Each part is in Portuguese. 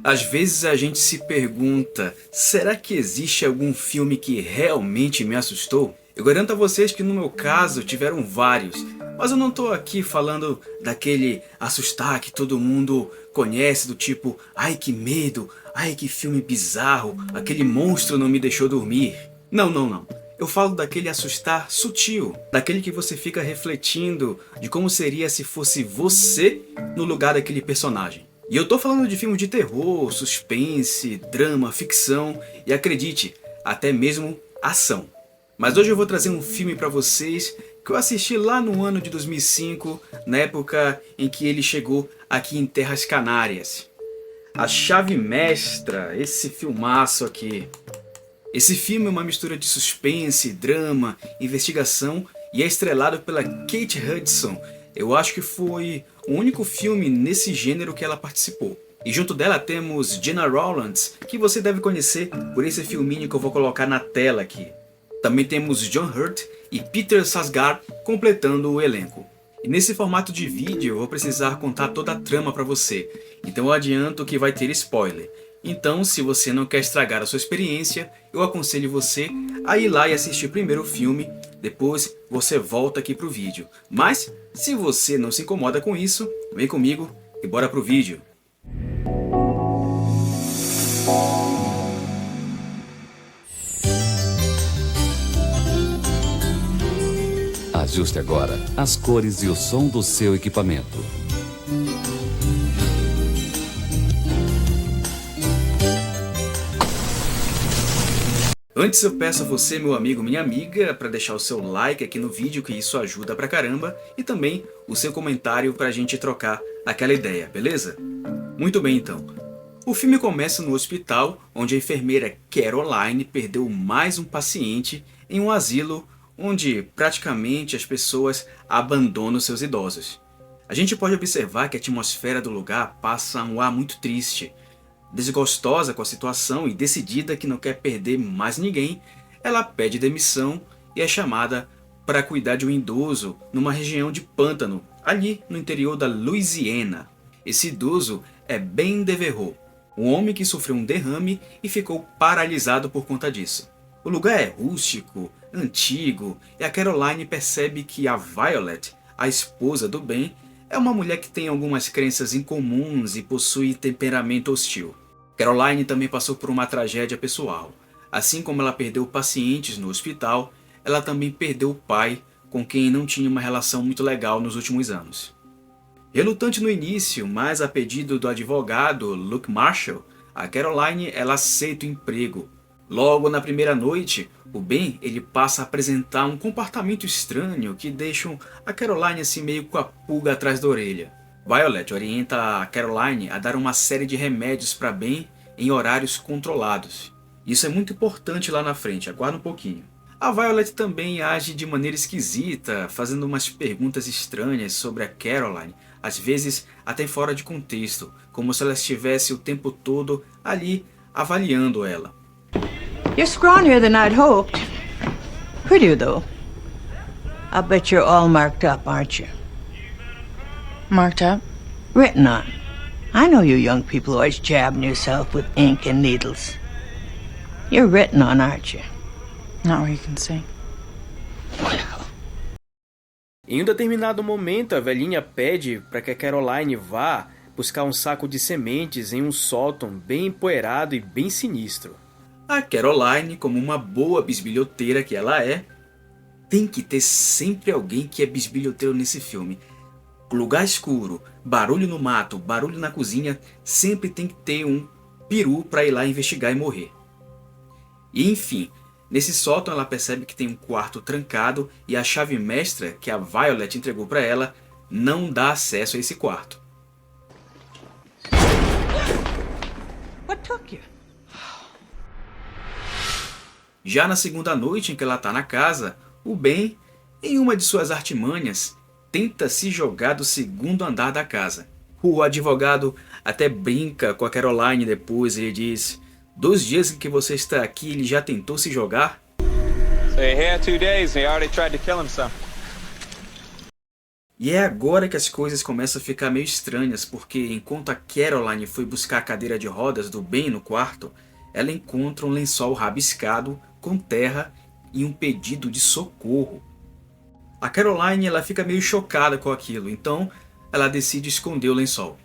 Às vezes a gente se pergunta, será que existe algum filme que realmente me assustou? Eu garanto a vocês que no meu caso tiveram vários, mas eu não tô aqui falando daquele assustar que todo mundo conhece, do tipo, ai que medo, ai que filme bizarro, aquele monstro não me deixou dormir. Não, não, não. Eu falo daquele assustar sutil, daquele que você fica refletindo de como seria se fosse você no lugar daquele personagem. E eu tô falando de filmes de terror, suspense, drama, ficção e acredite, até mesmo ação. Mas hoje eu vou trazer um filme pra vocês que eu assisti lá no ano de 2005, na época em que ele chegou aqui em Terras Canárias. A Chave Mestra, esse filmaço aqui. Esse filme é uma mistura de suspense, drama, investigação e é estrelado pela Kate Hudson. Eu acho que foi o único filme nesse gênero que ela participou. E junto dela temos Gena Rowlands, que você deve conhecer por esse filminho que eu vou colocar na tela aqui. Também temos John Hurt e Peter Sarsgaard completando o elenco. E nesse formato de vídeo eu vou precisar contar toda a trama para você, então eu adianto que vai ter spoiler. Então, se você não quer estragar a sua experiência, eu aconselho você a ir lá e assistir primeiro o filme, depois você volta aqui pro vídeo. Mas, se você não se incomoda com isso, vem comigo e bora pro vídeo. Ajuste agora as cores e o som do seu equipamento. Antes eu peço a você, meu amigo, minha amiga, para deixar o seu like aqui no vídeo, que isso ajuda pra caramba, e também o seu comentário pra gente trocar aquela ideia, beleza? Muito bem então. O filme começa no hospital, onde a enfermeira Caroline perdeu mais um paciente em um asilo onde praticamente as pessoas abandonam seus idosos. A gente pode observar que a atmosfera do lugar passa um ar muito triste. Desgostosa com a situação e decidida que não quer perder mais ninguém, ela pede demissão e é chamada para cuidar de um idoso numa região de pântano, ali no interior da Louisiana. Esse idoso é Ben Devereaux, um homem que sofreu um derrame e ficou paralisado por conta disso. O lugar é rústico, antigo, e a Caroline percebe que a Violet, a esposa do Ben, é uma mulher que tem algumas crenças incomuns e possui temperamento hostil. Caroline também passou por uma tragédia pessoal. Assim como ela perdeu pacientes no hospital, ela também perdeu o pai, com quem não tinha uma relação muito legal nos últimos anos. Relutante no início, mas a pedido do advogado Luke Marshall, a Caroline ela aceita o emprego. Logo na primeira noite, o Ben ele passa a apresentar um comportamento estranho que deixa a Caroline assim meio com a pulga atrás da orelha. Violet orienta a Caroline a dar uma série de remédios para Ben em horários controlados. Isso é muito importante lá na frente, aguarda um pouquinho. A Violet também age de maneira esquisita, fazendo umas perguntas estranhas sobre a Caroline, às vezes até fora de contexto, como se ela estivesse o tempo todo ali avaliando ela. You're scrawnier than I'd hoped. Prettier, though. I'll bet you're all marked up, aren't you? Marked up? Written on. I know you young people always jabbing yourself with ink and needles. You're written on, aren't you? Not where you can see. Em um determinado momento, a velhinha pede para que a Caroline vá buscar um saco de sementes em um sótão bem empoeirado e bem sinistro. A Caroline, como uma boa bisbilhoteira que ela é, tem que ter sempre alguém que é bisbilhoteiro nesse filme. Lugar escuro, barulho no mato, barulho na cozinha, sempre tem que ter um peru para ir lá investigar e morrer. E enfim, nesse sótão ela percebe que tem um quarto trancado e a chave mestra que a Violet entregou para ela não dá acesso a esse quarto. What took you? Já na segunda noite em que ela está na casa, o Ben, em uma de suas artimanhas, tenta se jogar do segundo andar da casa. O advogado até brinca com a Caroline depois e diz: 2 dias em que você está aqui, ele já tentou se jogar? So you're here 2 days and he already tried to kill himself. E é agora que as coisas começam a ficar meio estranhas, porque enquanto a Caroline foi buscar a cadeira de rodas do Ben no quarto, ela encontra um lençol rabiscado com terra e um pedido de socorro. A Caroline ela fica meio chocada com aquilo, então ela decide esconder o lençol.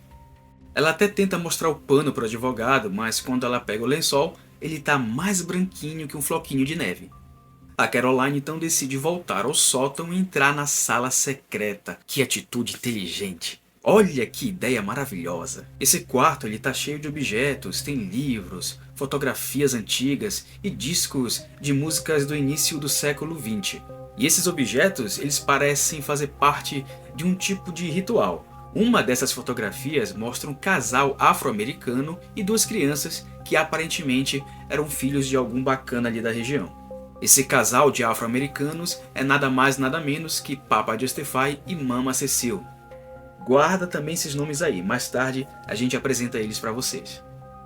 Ela até tenta mostrar o pano para o advogado, mas quando ela pega o lençol, ele está mais branquinho que um floquinho de neve. A Caroline então decide voltar ao sótão e entrar na sala secreta. Que atitude inteligente! Olha que ideia maravilhosa! Esse quarto está cheio de objetos, tem livros, fotografias antigas e discos de músicas do início do século XX. E esses objetos eles parecem fazer parte de um tipo de ritual. Uma dessas fotografias mostra um casal afro-americano e duas crianças que aparentemente eram filhos de algum bacana ali da região. Esse casal de afro-americanos é nada mais nada menos que Papa Justify e Mama Cecile. Guarda também esses nomes aí, mais tarde a gente apresenta eles para vocês.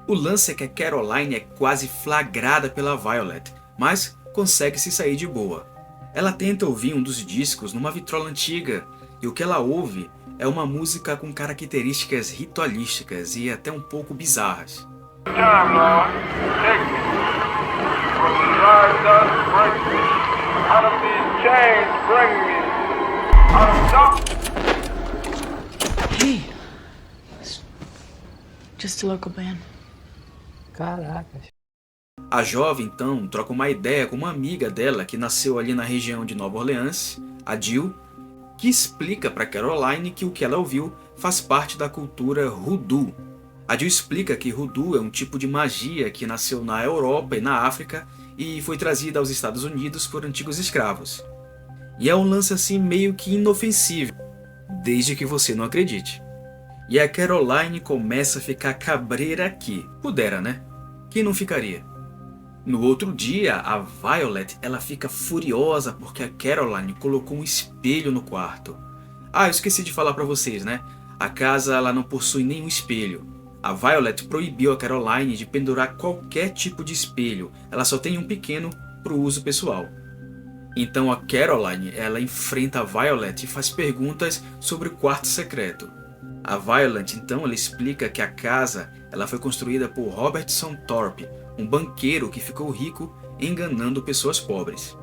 O lance é que a Caroline é quase flagrada pela Violet, mas consegue se sair de boa. Ela tenta ouvir um dos discos numa vitrola antiga, e o que ela ouve é uma música com características ritualísticas e até um pouco bizarras. Hey, it's just a local band. Caracas. A jovem então troca uma ideia com uma amiga dela que nasceu ali na região de Nova Orleans, a Jill, que explica para Caroline que o que ela ouviu faz parte da cultura Hoodoo. A Jill explica que Hoodoo é um tipo de magia que nasceu na Europa e na África e foi trazida aos Estados Unidos por antigos escravos. E é um lance assim meio que inofensivo, desde que você não acredite. E a Caroline começa a ficar cabreira aqui. Pudera, né? Quem não ficaria? No outro dia, a Violet ela fica furiosa porque a Caroline colocou um espelho no quarto. Ah, eu esqueci de falar para vocês, né? A casa ela não possui nenhum espelho. A Violet proibiu a Caroline de pendurar qualquer tipo de espelho. Ela só tem um pequeno para o uso pessoal. Então a Caroline ela enfrenta a Violet e faz perguntas sobre o quarto secreto. A Violet então ela explica que a casa ela foi construída por Robertson Thorpe, um banqueiro que ficou rico enganando pessoas pobres.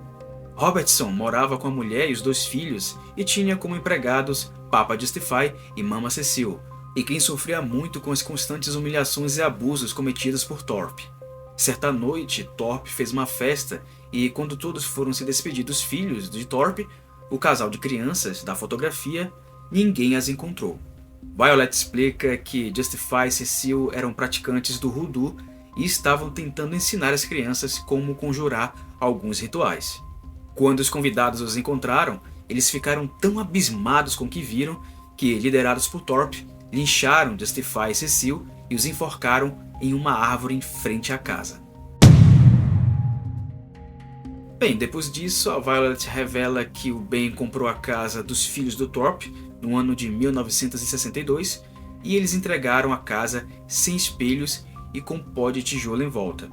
Robertson morava com a mulher e os dois filhos e tinha como empregados Papa Justify e Mama Cecile, e quem sofria muito com as constantes humilhações e abusos cometidos por Thorpe. Certa noite, Thorpe fez uma festa e quando todos foram se despedir dos filhos de Thorpe, o casal de crianças da fotografia, ninguém as encontrou. Violet explica que Justify e Cecile eram praticantes do Hoodoo e estavam tentando ensinar as crianças como conjurar alguns rituais. Quando os convidados os encontraram, eles ficaram tão abismados com o que viram que, liderados por Thorpe, lincharam Justify e Cecile e os enforcaram em uma árvore em frente à casa. Bem, depois disso, a Violet revela que o Ben comprou a casa dos filhos do Thorpe no ano de 1962 e eles entregaram a casa sem espelhos e com pó de tijolo em volta.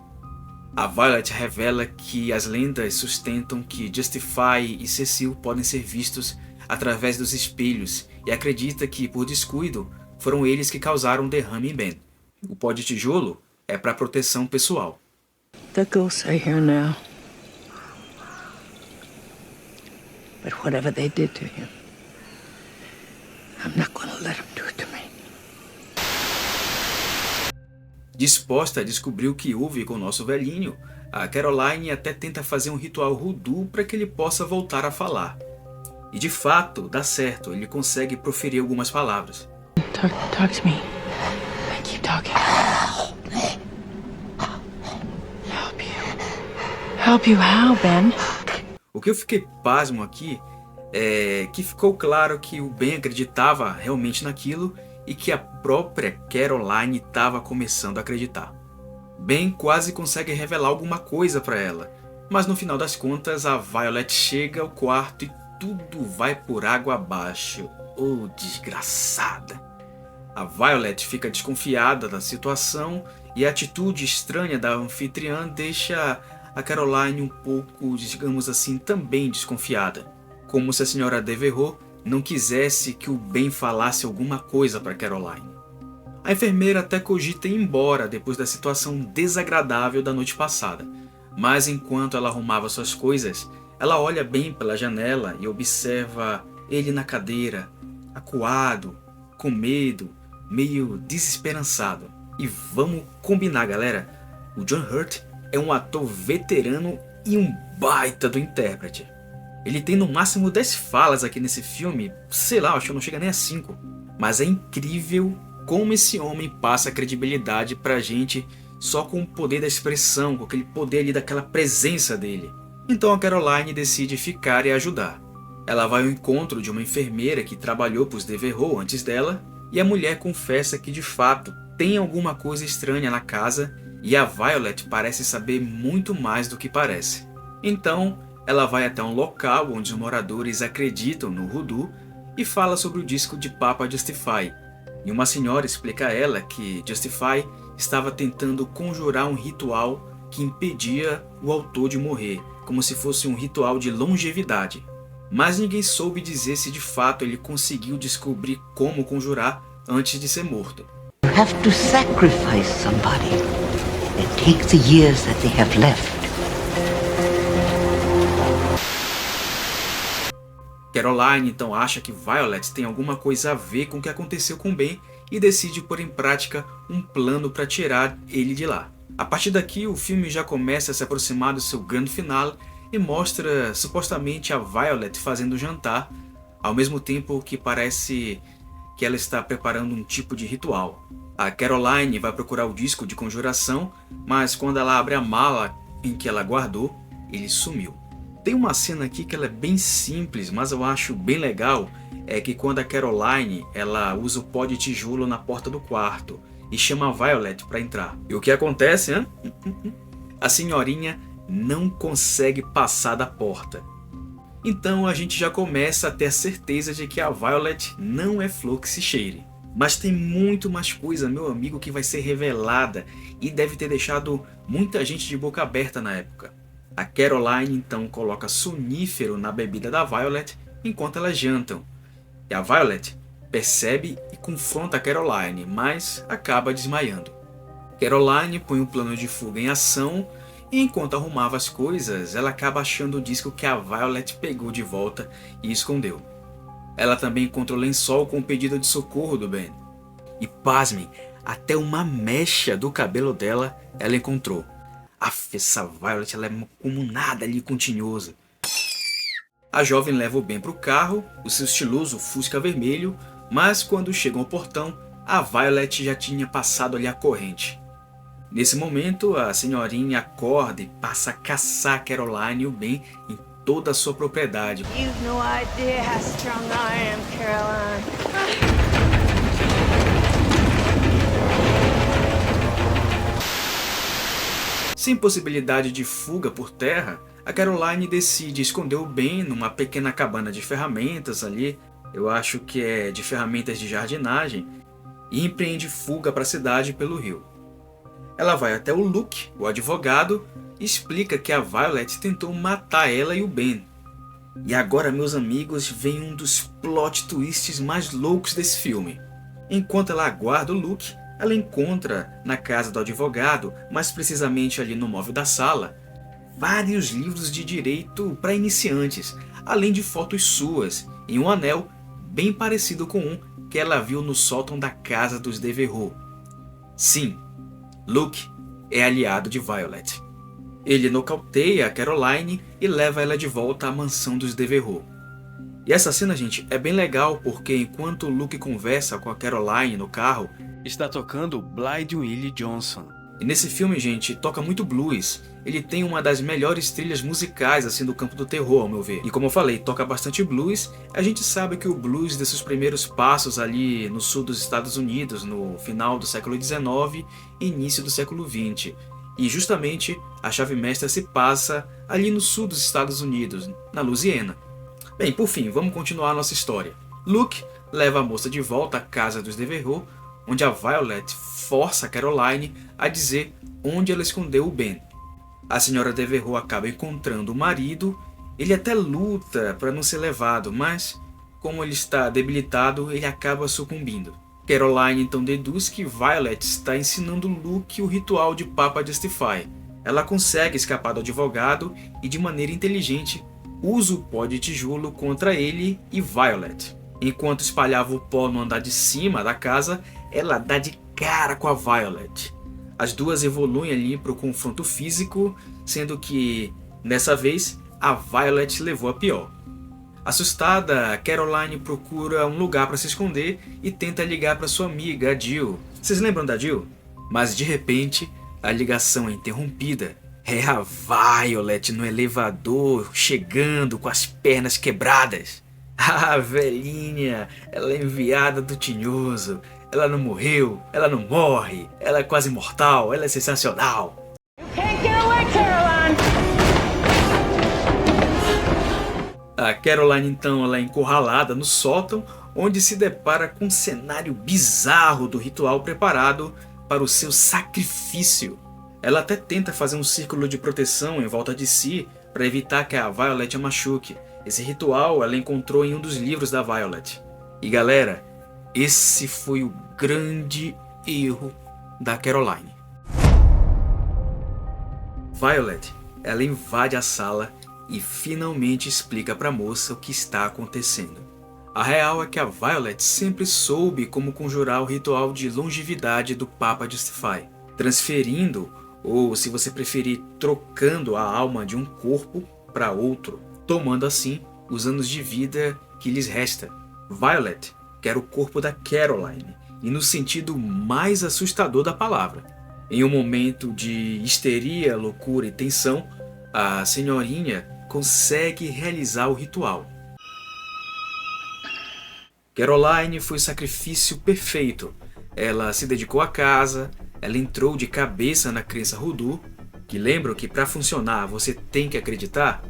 A Violet revela que as lendas sustentam que Justify e Cecile podem ser vistos através dos espelhos e acredita que, por descuido, foram eles que causaram o derrame em Ben. O pó de tijolo é para proteção pessoal. The ghosts are here now. But whatever they did to him, I'm not gonna let them do it to me. Disposta a descobrir o que houve com o nosso velhinho, a Caroline até tenta fazer um ritual Hoodoo para que ele possa voltar a falar. E de fato, dá certo, ele consegue proferir algumas palavras. Talk to me. Keep talking. Help you. Help you how, Ben? O que eu fiquei pasmo aqui é que ficou claro que o Ben acreditava realmente naquilo e que a própria Caroline estava começando a acreditar. Ben quase consegue revelar alguma coisa para ela, mas no final das contas a Violet chega ao quarto e tudo vai por água abaixo. Oh, desgraçada! A Violet fica desconfiada da situação e a atitude estranha da anfitriã deixa a Caroline um pouco, digamos assim, também desconfiada. Como se a senhora Devereux não quisesse que o Ben falasse alguma coisa para Caroline. A enfermeira até cogita ir embora depois da situação desagradável da noite passada, mas enquanto ela arrumava suas coisas, ela olha bem pela janela e observa ele na cadeira, acuado, com medo, meio desesperançado. E vamos combinar, galera, o John Hurt é um ator veterano e um baita do intérprete. Ele tem no máximo 10 falas aqui nesse filme, sei lá, acho que não chega nem a 5. Mas é incrível como esse homem passa a credibilidade pra gente só com o poder da expressão, com aquele poder ali daquela presença dele. Então a Caroline decide ficar e ajudar. Ela vai ao encontro de uma enfermeira que trabalhou para os Devereux antes dela, e a mulher confessa que de fato tem alguma coisa estranha na casa e a Violet parece saber muito mais do que parece. Então ela vai até um local onde os moradores acreditam no voodoo e fala sobre o disco de Papa Justify. E uma senhora explica a ela que Justify estava tentando conjurar um ritual que impedia o autor de morrer, como se fosse um ritual de longevidade. Mas ninguém soube dizer se de fato ele conseguiu descobrir como conjurar antes de ser morto. You have to sacrifice somebody and take the years that they have left. Caroline então acha que Violet tem alguma coisa a ver com o que aconteceu com Ben e decide pôr em prática um plano para tirar ele de lá. A partir daqui o filme já começa a se aproximar do seu grande final e mostra supostamente a Violet fazendo o jantar, ao mesmo tempo que parece que ela está preparando um tipo de ritual. A Caroline vai procurar o disco de conjuração, mas quando ela abre a mala em que ela guardou, ele sumiu. Tem uma cena aqui que ela é bem simples, mas eu acho bem legal, é que quando a Caroline ela usa o pó de tijolo na porta do quarto e chama a Violet para entrar. E o que acontece, hein? A senhorinha não consegue passar da porta. Então a gente já começa a ter a certeza de que a Violet não é flor que se cheire. Mas tem muito mais coisa, meu amigo, que vai ser revelada e deve ter deixado muita gente de boca aberta na época. A Caroline então coloca sonífero na bebida da Violet enquanto elas jantam. E a Violet percebe e confronta a Caroline, mas acaba desmaiando. Caroline põe um plano de fuga em ação e enquanto arrumava as coisas, ela acaba achando o disco que a Violet pegou de volta e escondeu. Ela também encontra o lençol com o pedido de socorro do Ben. E pasmem, até uma mecha do cabelo dela ela encontrou. Aff, essa Violet ela é comunada ali com tinhoso. A jovem leva o Ben para o carro, o seu estiloso Fusca vermelho, mas quando chegam ao portão, a Violet já tinha passado ali a corrente. Nesse momento, a senhorinha acorda e passa a caçar Caroline e o Ben em toda a sua propriedade. You've no idea how strong I am, Caroline. Sem possibilidade de fuga por terra, a Caroline decide esconder o Ben numa pequena cabana de ferramentas ali, eu acho que é de ferramentas de jardinagem, e empreende fuga para a cidade pelo rio. Ela vai até o Luke, o advogado, e explica que a Violet tentou matar ela e o Ben. E agora, meus amigos, vem um dos plot twists mais loucos desse filme. Enquanto ela aguarda o Luke, ela encontra na casa do advogado, mais precisamente ali no móvel da sala, vários livros de direito para iniciantes, além de fotos suas, e um anel bem parecido com um que ela viu no sótão da casa dos Devereux. Sim, Luke é aliado de Violet. Ele nocauteia a Caroline e leva ela de volta à mansão dos Devereux. E essa cena, gente, é bem legal porque enquanto o Luke conversa com a Caroline no carro, está tocando Blind Willie Johnson. E nesse filme, gente, toca muito blues. Ele tem uma das melhores trilhas musicais assim do campo do terror, ao meu ver. E como eu falei, toca bastante blues. A gente sabe que o blues deu seus primeiros passos ali no sul dos Estados Unidos, no final do século XIX e início do século XX. E justamente a chave mestra se passa ali no sul dos Estados Unidos, na Louisiana. Bem, por fim, vamos continuar a nossa história. Luke leva a moça de volta à casa dos Devereux, onde a Violet força a Caroline a dizer onde ela escondeu o Ben. A senhora Devereux acaba encontrando o marido, ele até luta para não ser levado, mas como ele está debilitado, ele acaba sucumbindo. Caroline então deduz que Violet está ensinando Luke o ritual de Papa Justify. Ela consegue escapar do advogado e, de maneira inteligente, usa o pó de tijolo contra ele e Violet. Enquanto espalhava o pó no andar de cima da casa, ela dá de cara com a Violet. As duas evoluem ali para o confronto físico, sendo que, dessa vez, a Violet levou a pior. Assustada, Caroline procura um lugar para se esconder e tenta ligar para sua amiga, a Jill. Vocês lembram da Jill? Mas de repente, a ligação é interrompida. É a Violet no elevador, chegando com as pernas quebradas. Ah, velhinha, ela é enviada do Tinhoso. Ela não morreu, ela não morre, ela é quase imortal, ela é sensacional. Can't get away, Caroline! A Caroline então ela é encurralada no sótão, onde se depara com um cenário bizarro do ritual preparado para o seu sacrifício. Ela até tenta fazer um círculo de proteção em volta de si para evitar que a Violet a machuque. Esse ritual ela encontrou em um dos livros da Violet. E galera, esse foi o grande erro da Caroline. Violet ela invade a sala e finalmente explica para a moça o que está acontecendo. A real é que a Violet sempre soube como conjurar o ritual de longevidade do Papa Justify, transferindo, ou se você preferir, trocando a alma de um corpo para outro, tomando assim os anos de vida que lhes resta. Violet quer o corpo da Caroline, e no sentido mais assustador da palavra. Em um momento de histeria, loucura e tensão, a senhorinha consegue realizar o ritual. Caroline foi o sacrifício perfeito. Ela se dedicou à casa, ela entrou de cabeça na crença Hoodoo, que lembram que para funcionar você tem que acreditar,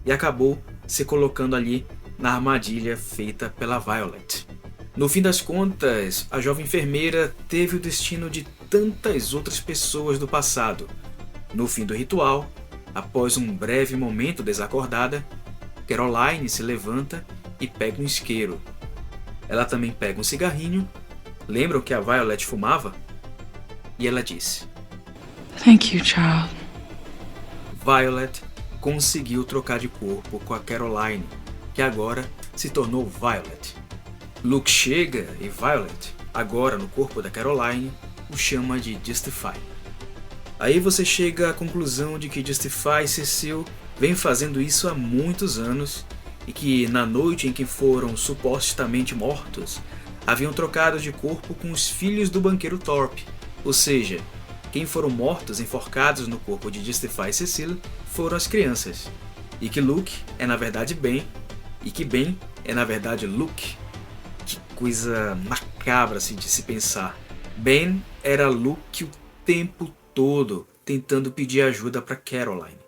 e acabou se colocando ali na armadilha feita pela Violet. No fim das contas, a jovem enfermeira teve o destino de tantas outras pessoas do passado. No fim do ritual, após um breve momento desacordada, Caroline se levanta e pega um isqueiro. Ela também pega um cigarrinho. Lembram que a Violet fumava? E ela disse: Thank you, child. Violet conseguiu trocar de corpo com a Caroline, que agora se tornou Violet. Luke chega e Violet, agora no corpo da Caroline, o chama de Justify. Aí você chega à conclusão de que Justify e Cecil vem fazendo isso há muitos anos e que na noite em que foram supostamente mortos, haviam trocado de corpo com os filhos do banqueiro Thorpe, ou seja, quem foram mortos enforcados no corpo de Justify e Cecil foram as crianças, e que Luke é na verdade Ben, e que Ben é na verdade Luke. Que coisa macabra assim, de se pensar. Ben era Luke o tempo todo tentando pedir ajuda para Caroline.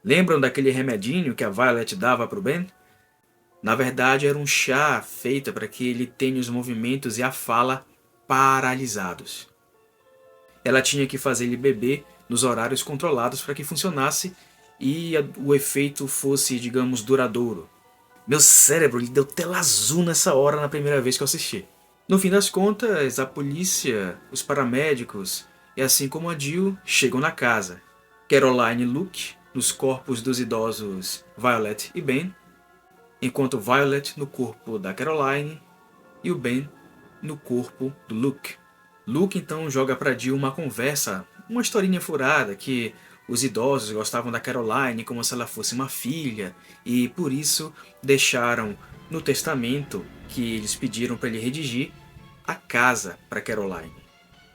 Lembram daquele remedinho que a Violet dava para o Ben? Na verdade era um chá feito para que ele tenha os movimentos e a fala paralisados. Ela tinha que fazer ele beber nos horários controlados para que funcionasse e o efeito fosse, digamos, duradouro. Meu cérebro lhe deu tela azul nessa hora na primeira vez que eu assisti. No fim das contas, a polícia, os paramédicos e assim como a Jill chegam na casa. Caroline e Luke nos corpos dos idosos Violet e Ben, enquanto Violet no corpo da Caroline e o Ben no corpo do Luke. Luke então joga para Jill uma conversa, uma historinha furada que os idosos gostavam da Caroline como se ela fosse uma filha e por isso deixaram no testamento que eles pediram para ele redigir a casa para Caroline.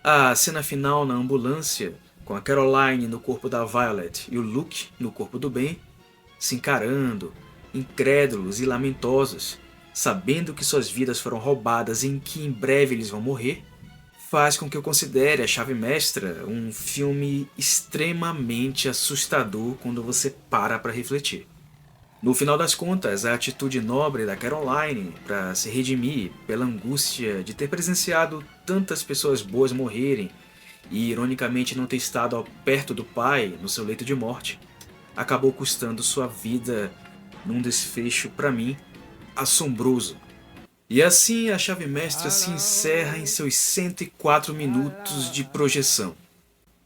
A cena final na ambulância, com a Caroline no corpo da Violet e o Luke no corpo do Ben, se encarando, incrédulos e lamentosos, sabendo que suas vidas foram roubadas e que em breve eles vão morrer, faz com que eu considere A Chave Mestra um filme extremamente assustador quando você para refletir. No final das contas, a atitude nobre da Caroline para se redimir pela angústia de ter presenciado tantas pessoas boas morrerem e ironicamente não ter estado perto do pai no seu leito de morte, acabou custando sua vida num desfecho, para mim, assombroso. E assim a Chave Mestra se encerra em seus 104 minutos de projeção.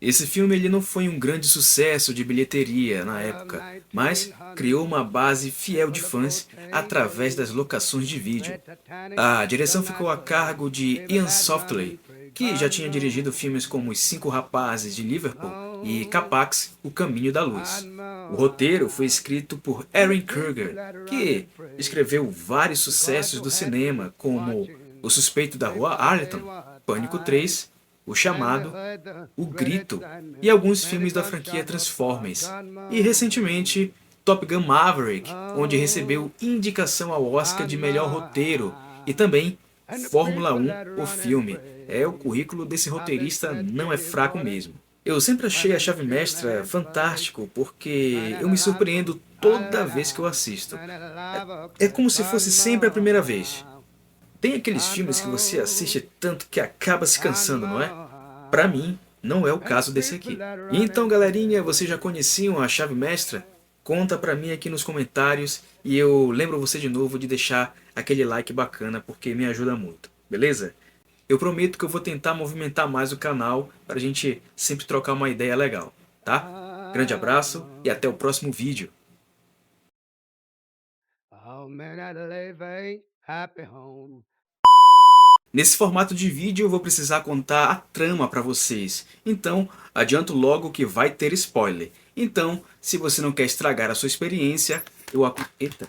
Esse filme ele não foi um grande sucesso de bilheteria na época, mas criou uma base fiel de fãs através das locações de vídeo. A direção ficou a cargo de Ian Softly, que já tinha dirigido filmes como Os Cinco Rapazes de Liverpool e Capax, O Caminho da Luz. O roteiro foi escrito por Erin Kruger, que escreveu vários sucessos do cinema, como O Suspeito da Rua Arlington, Pânico 3, O Chamado, O Grito e alguns filmes da franquia Transformers. E recentemente, Top Gun Maverick, onde recebeu indicação ao Oscar de melhor roteiro, e também Fórmula 1, o filme. O currículo desse roteirista não é fraco mesmo. Eu sempre achei a Chave Mestra fantástico porque eu me surpreendo toda vez que eu assisto. É como se fosse sempre a primeira vez. Tem aqueles filmes que você assiste tanto que acaba se cansando, não é? Pra mim, não é o caso desse aqui. Então, galerinha, vocês já conheciam a Chave Mestra? Conta pra mim aqui nos comentários e eu lembro você de novo de deixar aquele like bacana porque me ajuda muito, beleza? Eu prometo que eu vou tentar movimentar mais o canal pra gente sempre trocar uma ideia legal, tá? Grande abraço e até o próximo vídeo. Nesse formato de vídeo eu vou precisar contar a trama para vocês, então adianto logo que vai ter spoiler. Então, se você não quer estragar a sua experiência, Eita!